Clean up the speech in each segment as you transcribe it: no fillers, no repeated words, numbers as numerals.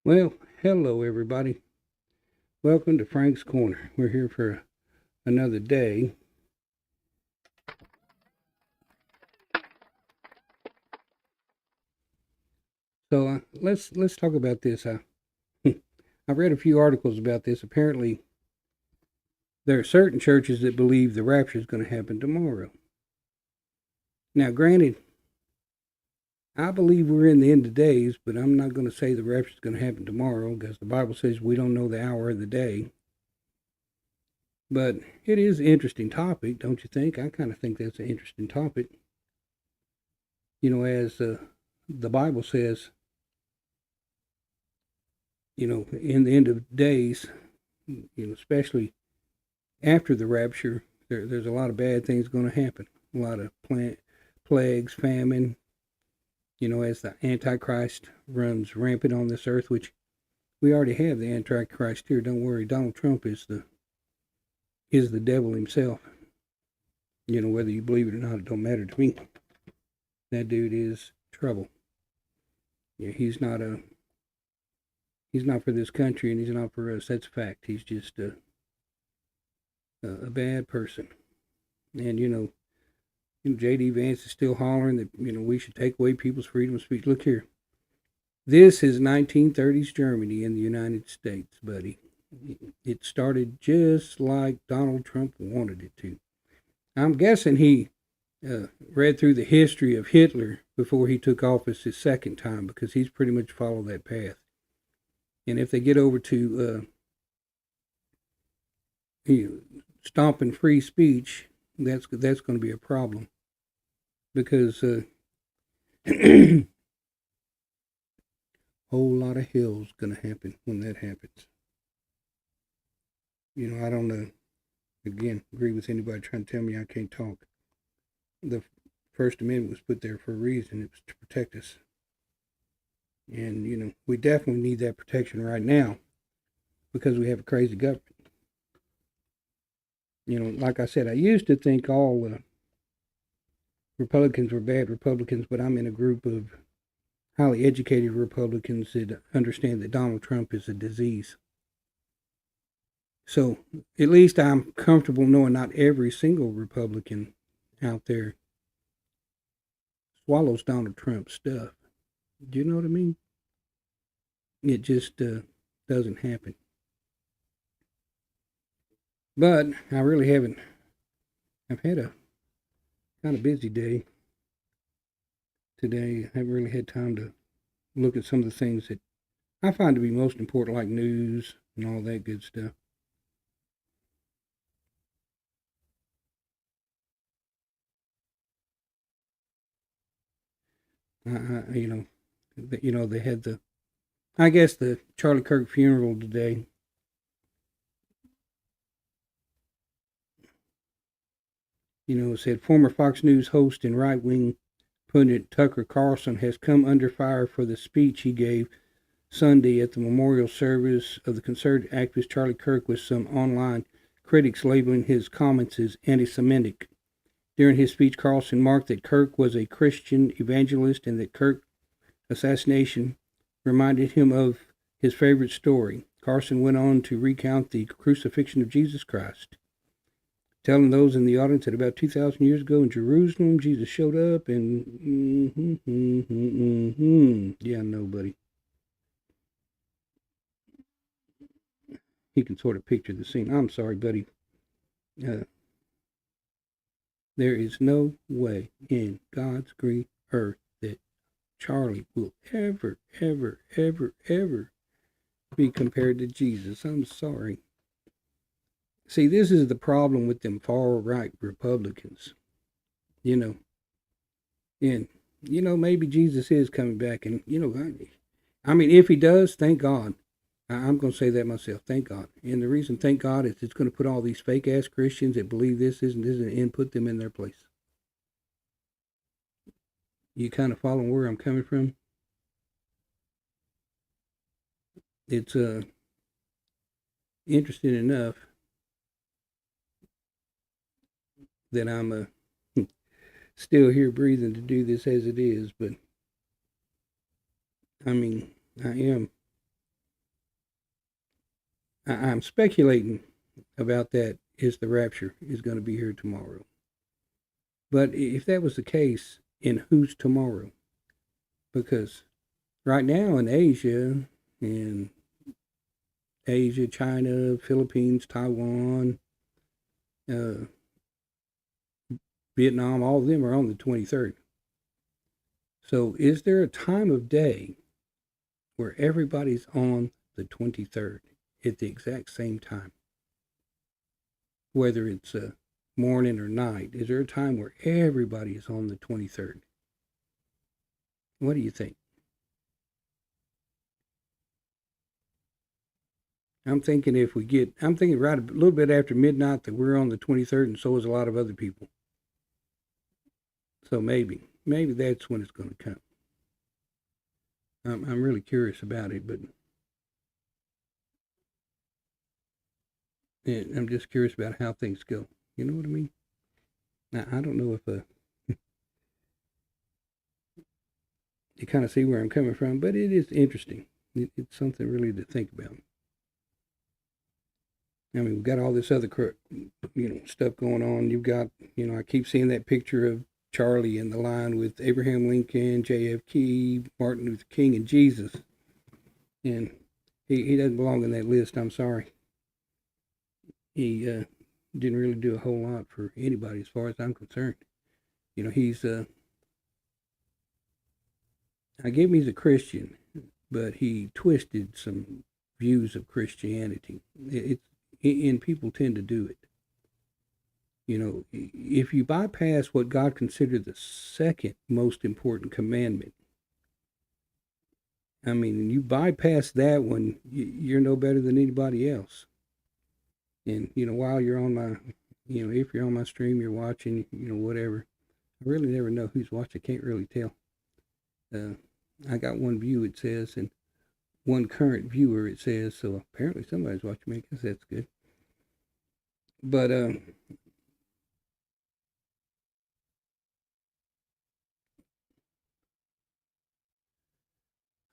Well, hello everybody. Welcome to Frank's Corner. We're here for another day. So let's talk about this. I read a few articles about this. Apparently, there are certain churches that believe the rapture is going to happen tomorrow. Now, granted, I believe we're in the end of days, but I'm not going to say the rapture is going to happen tomorrow because the Bible says we don't know the hour of the day. But it is an interesting topic, don't you think? I kind of think that's an interesting topic. As the Bible says, in the end of days, especially after the rapture, there's a lot of bad things going to happen. A lot of plagues, famine, as the Antichrist runs rampant on this earth, which we already have the Antichrist here. Don't worry, Donald Trump is the devil himself. Whether you believe it or not, it don't matter to me. That dude is trouble. Yeah, he's not for this country, and he's not for us. That's a fact. He's just a bad person. And J.D. Vance is still hollering that we should take away people's freedom of speech. Look here, this is 1930s Germany in the United States, buddy. It started just like Donald Trump wanted it to. I'm guessing he read through the history of Hitler before he took office his second time, because he's pretty much followed that path. And if they get over to stomping free speech, that's going to be a problem, because whole lot of hell's going to happen when that happens. I don't again agree with anybody trying to tell me I can't talk. The First Amendment was put there for a reason. It was to protect us. And, we definitely need that protection right now because we have a crazy government. Like I said, I used to think all Republicans were bad Republicans, but I'm in a group of highly educated Republicans that understand that Donald Trump is a disease. So at least I'm comfortable knowing not every single Republican out there swallows Donald Trump stuff. Do you know what I mean? It just doesn't happen. But I really haven't. I've had a kind of busy day today. I haven't really had time to look at some of the things that I find to be most important, like news and all that good stuff. They had I guess the Charlie Kirk funeral today. It said former Fox News host and right-wing pundit Tucker Carlson has come under fire for the speech he gave Sunday at the memorial service of the conservative activist Charlie Kirk, with some online critics labeling his comments as anti-Semitic. During his speech, Carlson marked that Kirk was a Christian evangelist and that Kirk's assassination reminded him of his favorite story. Carlson went on to recount the crucifixion of Jesus Christ, telling those in the audience that about 2,000 years ago in Jerusalem, Jesus showed up and yeah, nobody. He can sort of picture the scene. I'm sorry, buddy. There is no way in God's green earth that Charlie will ever, ever, ever, ever be compared to Jesus. I'm sorry. See, this is the problem with them far right Republicans. And maybe Jesus is coming back, and I mean, if he does, thank God. I'm going to say that myself. Thank God. And the reason thank God is it's going to put all these fake ass Christians that believe this isn't and put them in their place. You kind of following where I'm coming from? It's interesting enough that I'm still here breathing to do this as it is, but I mean, I am I'm speculating about that is the rapture is going to be here tomorrow. But if that was the case, in whose tomorrow? Because right now in Asia, China, Philippines, Taiwan, uh, Vietnam, all of them are on the 23rd. So is there a time of day where everybody's on the 23rd at the exact same time? Whether it's morning or night, is there a time where everybody is on the 23rd? What do you think? I'm thinking right a little bit after midnight that we're on the 23rd, and so is a lot of other people. So maybe that's when it's going to come. I'm really curious about it, but I'm just curious about how things go. You know what I mean? Now, I don't know if you kind of see where I'm coming from, but it is interesting. It's something really to think about. I mean, we've got all this other stuff going on. You've got, I keep seeing that picture of Charlie in the line with Abraham Lincoln, JFK, Martin Luther King, and Jesus. And he doesn't belong in that list. I'm sorry. He didn't really do a whole lot for anybody as far as I'm concerned. He's I give him he's a Christian, but he twisted some views of Christianity. And people tend to do it. If you bypass what God considered the second most important commandment, I mean, and you bypass that one, you're no better than anybody else. And while you're on my, if you're on my stream, you're watching, whatever. I really never know who's watching. I can't really tell. I got one view, it says, and one current viewer, it says. So apparently somebody's watching me. I guess that's good. But I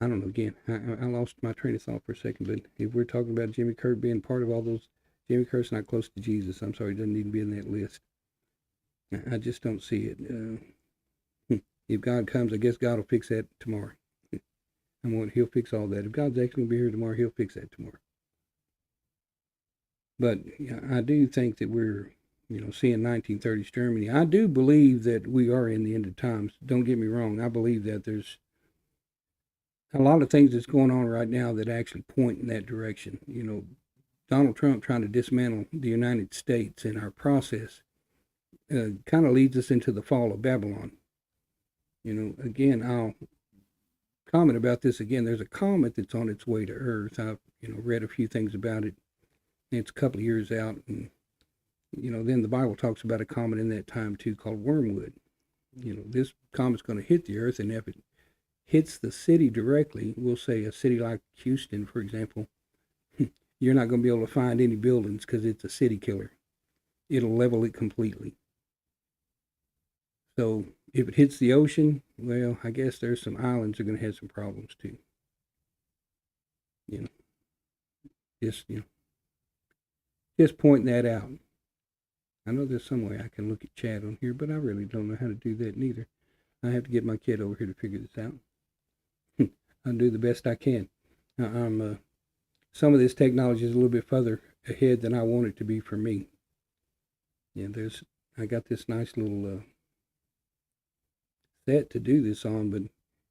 don't know. Again, I lost my train of thought for a second. But if we're talking about Jimmy Kirk being part of all those, Jimmy Kirk's not close to Jesus. I'm sorry, he doesn't need to be in that list. I just don't see it. If God comes, I guess God will fix that tomorrow. He'll fix all that. If God's actually going to be here tomorrow, he'll fix that tomorrow. But I do think that we're, seeing 1930s Germany. I do believe that we are in the end of times. Don't get me wrong. I believe that there's a lot of things that's going on right now that actually point in that direction. Donald Trump trying to dismantle the United States in our process kind of leads us into the fall of Babylon. Again, I'll comment about this again. There's a comet that's on its way to Earth. I've read a few things about it. It's a couple of years out, and then the Bible talks about a comet in that time too called Wormwood. This comet's going to hit the Earth, and if it hits the city directly, we'll say a city like Houston, for example, you're not going to be able to find any buildings because it's a city killer. It'll level it completely. So if it hits the ocean, well, I guess there's some islands that are going to have some problems too. Just pointing that out. I know there's some way I can look at chat on here, but I really don't know how to do that neither. I have to get my kid over here to figure this out. I'll do the best I can. Some of this technology is a little bit further ahead than I want it to be for me. I got this nice little set to do this on, but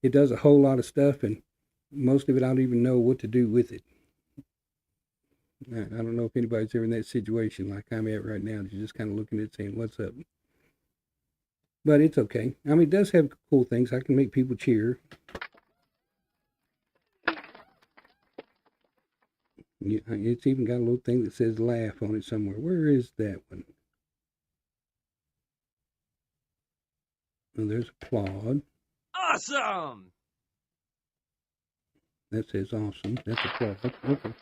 it does a whole lot of stuff, and most of it I don't even know what to do with it. I don't know if anybody's ever in that situation like I'm at right now. You're just kind of looking at it saying, what's up? But it's okay. I mean, it does have cool things. I can make people cheer. It's even got a little thing that says laugh on it somewhere. Where is that one? Oh, there's applaud. Awesome! That says awesome. That's applaud. Okay.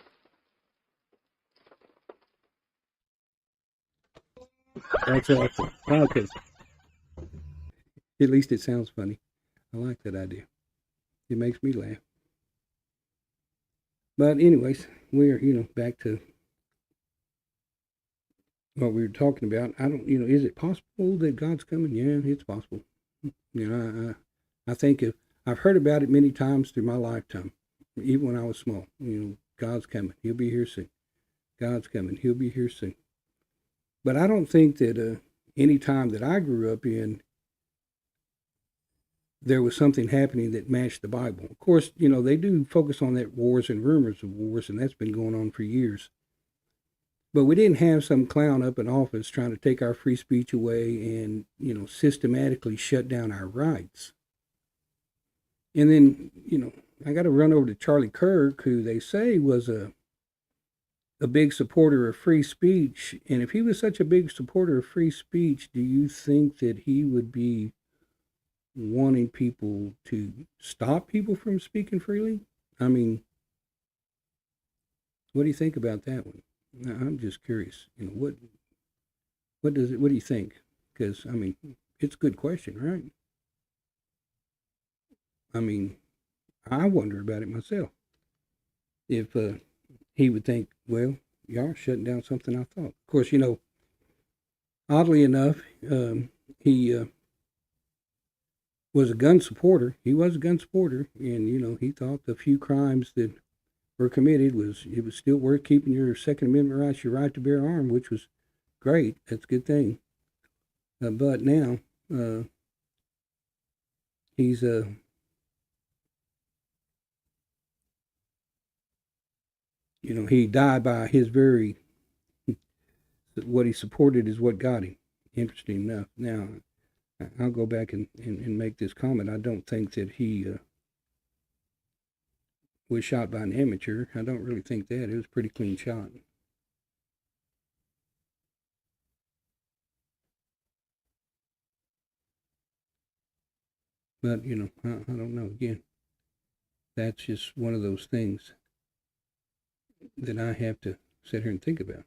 That's awesome. Okay. At least it sounds funny. I like that idea. It makes me laugh. But anyways, we're back to what we were talking about. I don't, is it possible that God's coming? Yeah, it's possible. I think if I've heard about it many times through my lifetime, even when I was small. God's coming. He'll be here soon. God's coming. He'll be here soon. But I don't think that any time that I grew up in, there was something happening that matched the Bible. Of course, they do focus on that wars and rumors of wars, and that's been going on for years. But we didn't have some clown up in office trying to take our free speech away and, systematically shut down our rights. And then, I got to run over to Charlie Kirk, who they say was a big supporter of free speech. And if he was such a big supporter of free speech, do you think that he would be wanting people to stop people from speaking freely? I mean, what do you think about that one? I'm just curious. What do you think? Because I mean, it's a good question, right? I mean, I wonder about it myself. If he would think, well, y'all shutting down something I thought. Of course, oddly enough, he was a gun supporter. He was a gun supporter, and he thought the few crimes that were committed was still worth keeping your Second Amendment rights, your right to bear arms, which was great. That's a good thing. But now he's he died by his very what he supported is what got him. Interesting enough. Now I'll go back and make this comment. I don't think that he was shot by an amateur. I don't really think that. It was a pretty clean shot. But, I don't know. Again, that's just one of those things that I have to sit here and think about.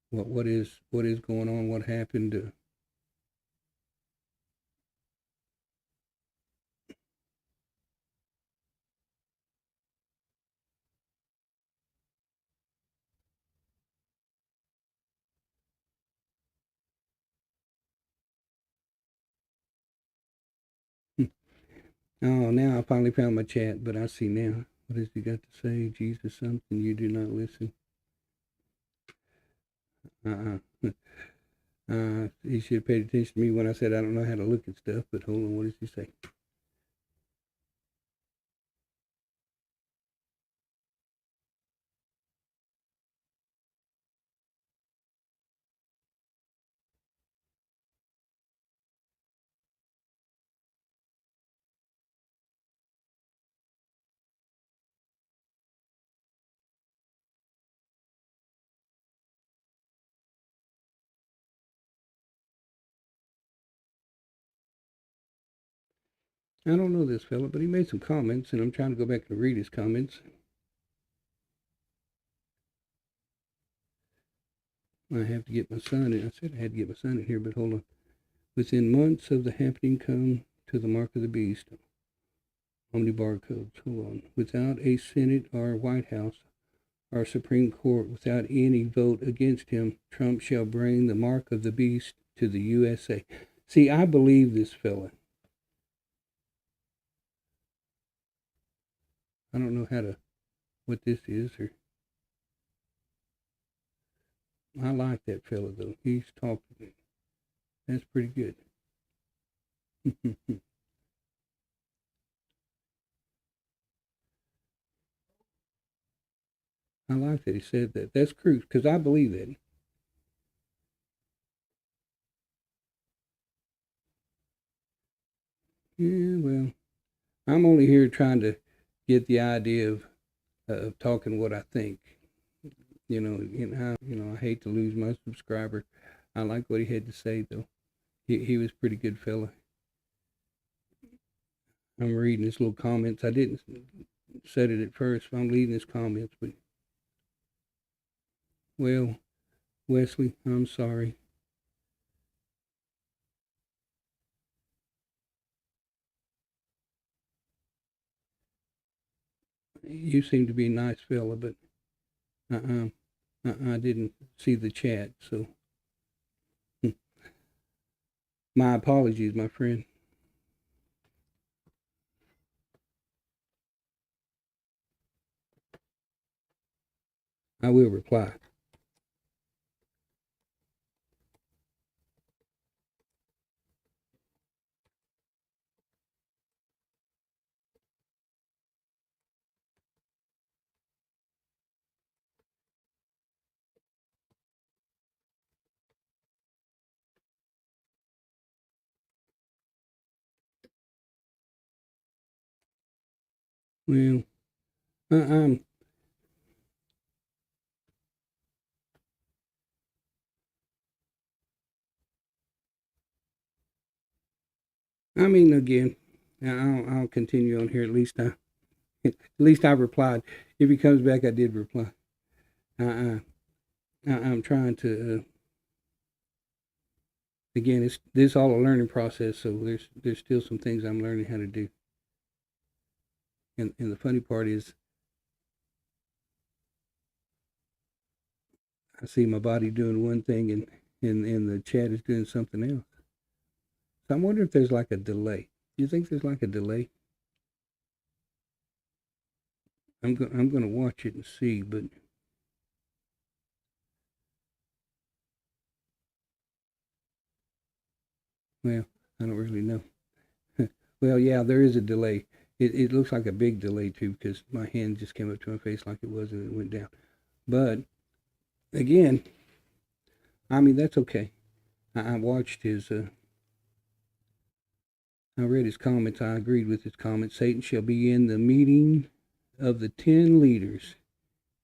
What is going on? What happened? Oh, now I finally found my chat, but I see now. What has he got to say? Jesus, something you do not listen. He should have paid attention to me when I said I don't know how to look at stuff, but hold on, what does he say? I don't know this fella, but he made some comments, and I'm trying to go back and read his comments. I have to get my son in. I said I had to get my son in here, but hold on. Within months of the happening, come to the mark of the beast. Omni barcodes. Hold on. Without a Senate or White House or Supreme Court, without any vote against him, Trump shall bring the mark of the beast to the USA. See, I believe this fella. I don't know what this is, or I like that fella though. He's talking. That's pretty good. I like that he said that. That's true, because I believe that. Yeah, well, I'm only here trying to get the idea of talking what I think. I hate to lose my subscriber. I like what he had to say though. He was a pretty good fella. I'm reading his little comments. I didn't said it at first. I'm reading his comments, but well, Wesley, I'm sorry. You seem to be a nice fella, but I didn't see the chat, so my apologies, my friend. I will reply. Well, I'm. I mean, again, I'll continue on here. At least I replied. If he comes back, I did reply. I'm trying to. Again, it's this all a learning process, so there's still some things I'm learning how to do. And the funny part is, I see my body doing one thing, and the chat is doing something else. So I'm wondering if there's like a delay. Do you think there's like a delay? I'm gonna watch it and see, but well, I don't really know. Well, yeah, there is a delay. It looks like a big delay too, because my hand just came up to my face like it was, and it went down. But again, I mean that's okay. I watched his. I read his comments. I agreed with his comments. Satan shall be in the meeting of the 10 leaders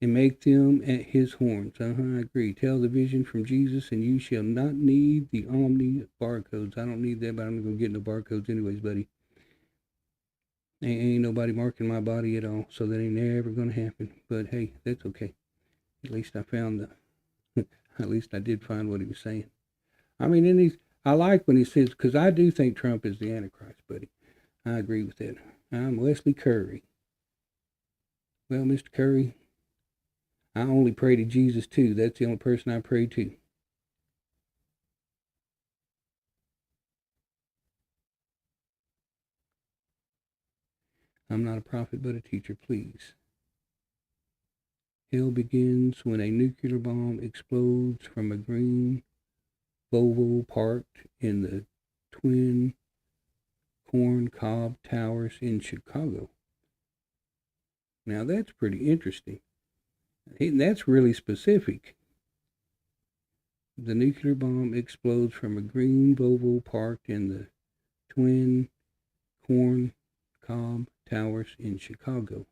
and make them at his horns. I agree. Tell the vision from Jesus, and you shall not need the omni barcodes. I don't need that, but I'm not going to get no barcodes anyways, buddy. Ain't nobody marking my body at all, so that ain't never going to happen. But hey, that's okay. At least I found the. At least I did find what he was saying. I mean, I like when he says, because I do think Trump is the Antichrist, buddy. I agree with that. I'm Wesley Curry. Well, Mr. Curry, I only pray to Jesus too. That's the only person I pray to. I'm not a prophet, but a teacher, please. Hell begins when a nuclear bomb explodes from a green Volvo parked in the twin corn cob towers in Chicago. Now that's pretty interesting. That's really specific. The nuclear bomb explodes from a green Volvo parked in the twin corn cob towers in Chicago.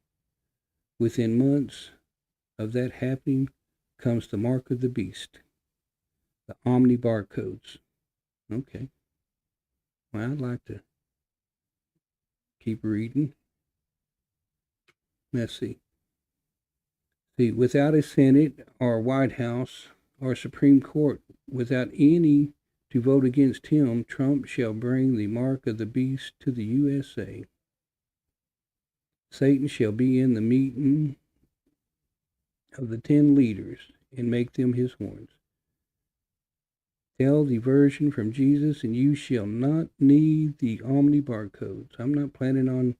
Within months of that happening comes the mark of the beast, the Omni barcodes. Okay. Well, I'd like to keep reading. Let's see. Without a Senate or White House or Supreme Court, without any to vote against him, Trump shall bring the mark of the beast to the USA. Satan shall be in the meeting of the 10 leaders and make them his horns. Tell the version from Jesus, and you shall not need the Omni barcodes. I'm not planning on.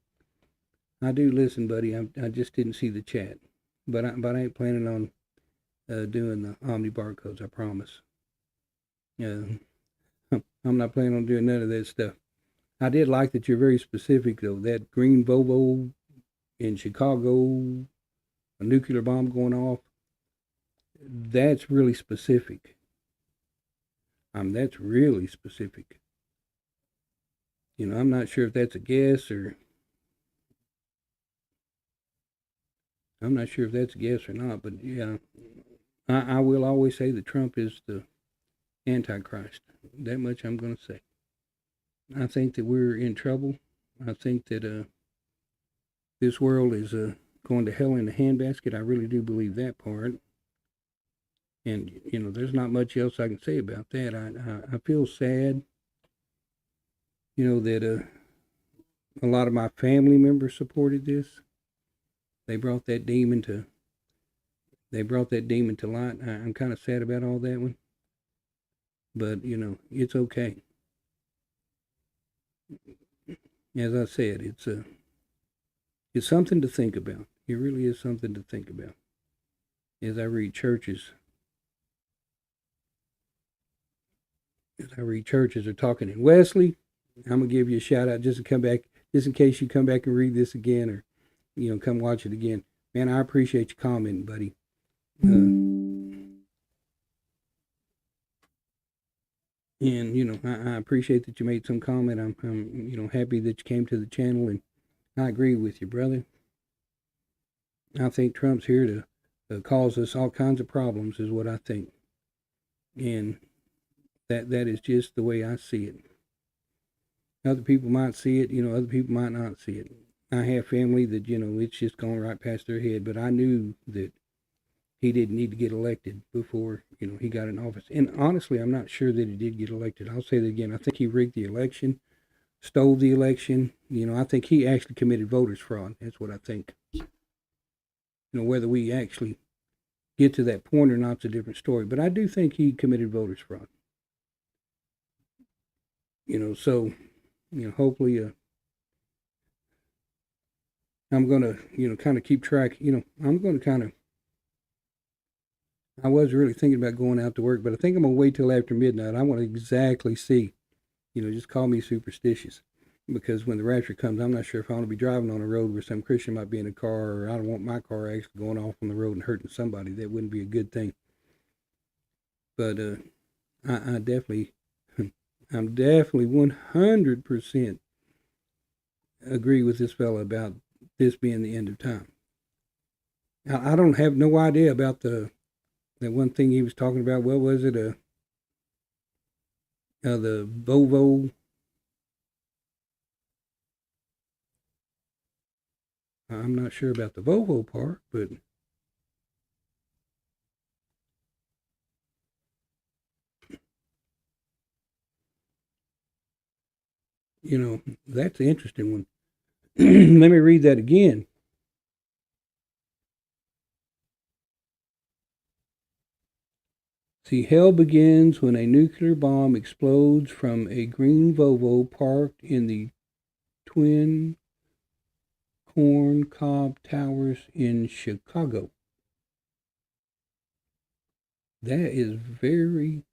I do listen, buddy. I just didn't see the chat, but I ain't planning on doing the Omni barcodes. I promise. I'm not planning on doing none of that stuff. I did like that you're very specific though. That green Volvo in Chicago, a nuclear bomb going off. That's really specific. That's really specific. I'm not sure if that's a guess or I'm not sure if that's a guess or not, but yeah, I will always say that Trump is the Antichrist. That much I'm going to say. I think that we're in trouble. I think that this world is going to hell in a handbasket. I really do believe that part. And there's not much else I can say about that. I feel sad. That a lot of my family members supported this. they brought that demon to light. I'm kind of sad about all that one, but it's okay. As I said, it's something to think about. It really is something to think about. As I read churches are talking in Wesley, I'm gonna give you a shout out just to come back, just in case you come back and read this again, or come watch it again. Man, I appreciate your comment, buddy. And I appreciate that you made some comment. I'm happy that you came to the channel, and I agree with you, brother. I think Trump's here to cause us all kinds of problems, is what I think, and that is just the way I see it. Other people might see it, other people might not see it. I have family that it's just going right past their head, but I knew that he didn't need to get elected before he got in office. And honestly, I'm not sure that he did get elected. I'll say that again. I think he rigged the election, stole the election. I think he actually committed voters fraud. That's what I think. Whether we actually get to that point or not is a different story. But I do think he committed voters fraud. So hopefully, I'm gonna kind of keep track. I'm gonna kind of. I was really thinking about going out to work, but I think I'm gonna wait till after midnight. I want to exactly see. Just call me superstitious, because when the rapture comes, I'm not sure if I want to be driving on a road where some Christian might be in a car, or I don't want my car actually going off on the road and hurting somebody. That wouldn't be a good thing. But I definitely, I'm definitely 100% agree with this fella about this being the end of time. I don't have no idea about that one thing he was talking about. What was it? The Volvo. I'm not sure about the Volvo part, but that's an interesting one. Let me read that again. See, hell begins when a nuclear bomb explodes from a green Volvo parked in the Twin Corn Cob Towers in Chicago. That is very,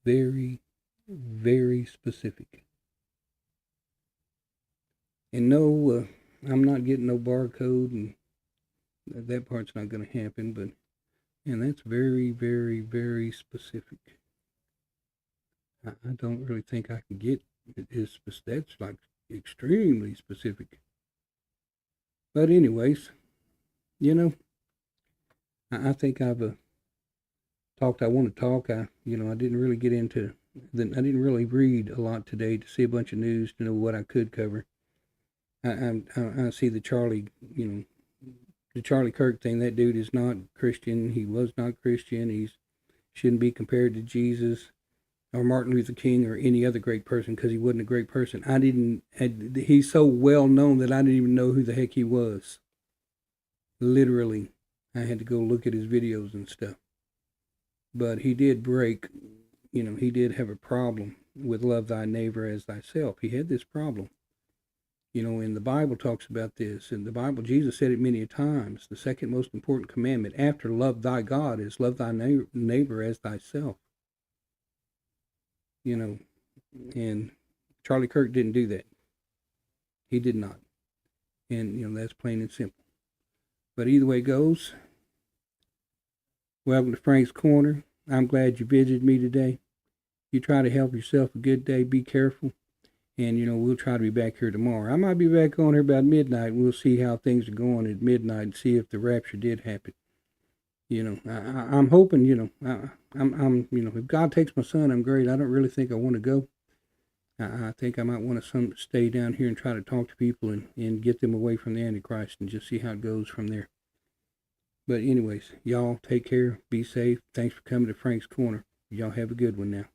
very, very specific. And no, I'm not getting no barcode, and that part's not going to happen, but and that's very, very, very specific. I don't really think I can get it. That's like extremely specific. But anyways, I think I've talked. I want to talk. I didn't really get into. I didn't really read a lot today to see a bunch of news to know what I could cover. I see the Charlie, the Charlie Kirk thing. That dude is not Christian. He was not Christian. He shouldn't be compared to Jesus or Martin Luther King or any other great person, because he wasn't a great person. He's so well known that I didn't even know who the heck he was. Literally, I had to go look at his videos and stuff. But he did break, he did have a problem with love thy neighbor as thyself. He had this problem. And the Bible talks about this. In the Bible, Jesus said it many times. The second most important commandment after love thy God is love thy neighbor as thyself. And Charlie Kirk didn't do that. He did not. And, that's plain and simple. But either way it goes, welcome to Frank's Corner. I'm glad you visited me today. You try to help yourself a good day. Be careful. And, we'll try to be back here tomorrow. I might be back on here about midnight. We'll see how things are going at midnight and see if the rapture did happen. I'm hoping, if God takes my son, I'm great. I don't really think I want to go. I think I might want to stay down here and try to talk to people and get them away from the Antichrist and just see how it goes from there. But anyways, y'all take care. Be safe. Thanks for coming to Frank's Corner. Y'all have a good one now.